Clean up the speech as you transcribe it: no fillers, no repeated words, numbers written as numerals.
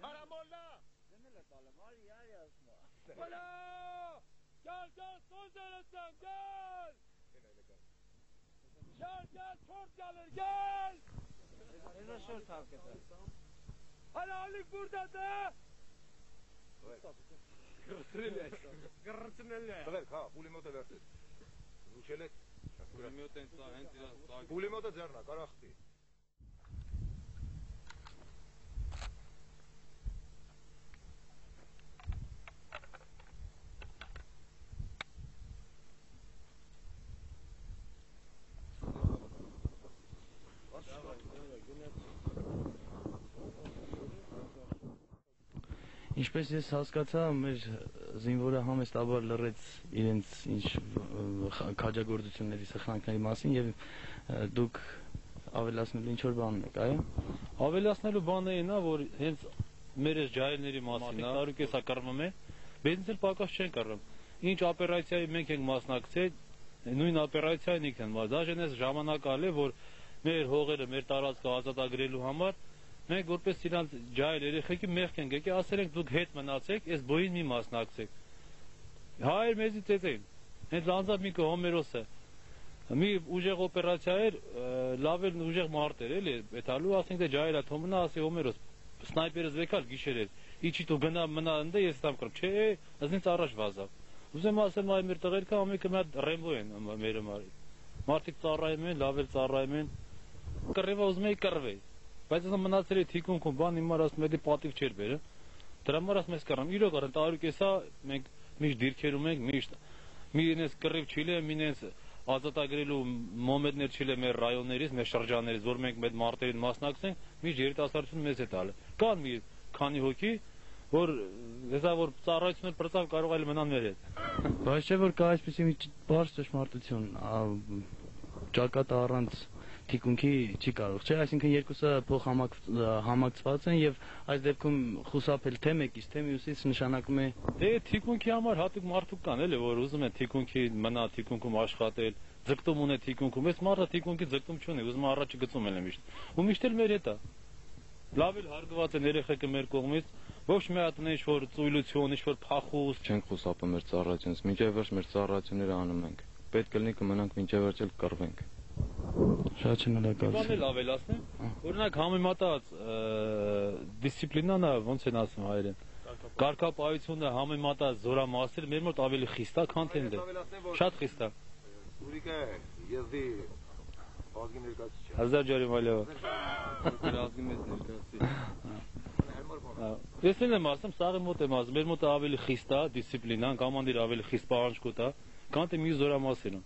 Haramolla! Hola! Gel gel son dereden gel! Gel çok gelir gel! Halalık burada da! Gırtınelle. Evet ha, pulimota verdi. Ruçelet. Pulimota zerna, karaxti. Ինչպես ես հասկացա, մեր զինվորը համեստաբար լռեց իրենց ինչ քաջագործությունների սխրանքների մասին եւ դուք ավելացնելու ինչ որ բան եք, այո։ Ավելացնելու բանը այն է, որ հենց մեր այս ջահելների մասին, տարուկեսա կռվում է, բենձ էլ պակաս չեն կռվում։ Ինչ օպերացիայի մենք ենք մասնակցել, նույն օպերացիային ենք են, դաժե այս ժամանակալ է, որ մեր հողերը, մեր տարածքը ազատագրելու համար մենք որպես իրանց ջահել երեխեքի մեղք ենք եկել, ասել ենք դուք հետ մնացեք, այս բոյին մի մասնակցեք։ Հայեր մեզից էտեն, հենց անձամբ մի Հոմերոսը, մի ուժեղ օպերացիա էր, լավ էլ ուժեղ մարդ էր, էլի, էթալու ասենք դե ջահելա թոմնա, ասի Հոմերոս, սնայպերս վեկալ գիշեր էր, իչի դու գնա մնա ընդե ես տամ կրում, չէ, ազնից առաջ վազավ։ Ուզեմ ասեմ այ մեր տղերքը ամենքը մի հատ Ռեմբո են մեր մարդիկ ծառայում են, լավ էլ ծառայում են, կռիվա ուզում էի կռվեի։ Բայց ես մնացել էի թիկունքում, բան հիմա ասում էի պատիվ չէր բերը։ Դրա համար ասում ես կռամ, իրոք առն տարուկեսա մենք միշտ դիրքերում ենք, միշտ մի ինձ կռիվ չիլե, մինես ազատագրելու մոմենտներ չիլե մեր ռայոններից, մեր շրջաններից, որ մենք մեր մարտերին մասնակցենք, միշտ երիտասարդություն մեզ է տալը։ Կան մի քանի հոգի, որ հեսա որ ծառայություն էլ բրծավ կարող այլ մնան մեր հետ։ Բայց չէ որ կա այսպեսի մի բարձ ճշմարտություն, ճակատը առանց թիկունքի չի կարող, չէ, այսինքն երկուսը փոխհամակցված են եւ այս դեպքում խուսափել թե մեկից, թե մյուսից նշանակում է դե թիկունքի համար հատուկ մարդուկ կան էլի, որ ուզում են թիկունքի մնա, թիկունքում աշխատել, ձգտում ունեն թիկունքում, այս մարդը թիկունքի ձգտում չունի, ուզում է առաջ գծում էլ միշտ։ Ու միշտ էլ մեր հետ է։ Լավ էլ հարգված են երեխեքը մեր կողմից, ոչ մի հատ ինչ որ ծույլություն, ինչ որ փախուս չենք խուսափում մեր ծառայությունից, մինչև վերջ մեր ծառայությունները անում ենք։ Պետք է լինի կմնանք մինչև վերջ էլ կռվենք։ Շատ շնորհակալ։ Բան էլ ավելացնեմ, օրինակ համեմատած դիսցիպլինան ոնց են ասում հայերեն։ Կարգապահությունը համեմատած զորամասերը մեր մոտ ավելի խիստ է, քան թե այնտեղ։ Շատ խիստ է։ Ուրիկը եզդի ազգի ներկայացուցիչ։ Հազար ջարի մալյով։ Ազգի մեծ ներկայացուցիչ։ Ես եմ ասում, սաղի մոտ եմ ասում, մեր մոտ ավելի խիստ է դիսցիպլինան, կոմանդիր ավելի խիստ պահանջկոտ է, քան թե մյուս զորամասերում։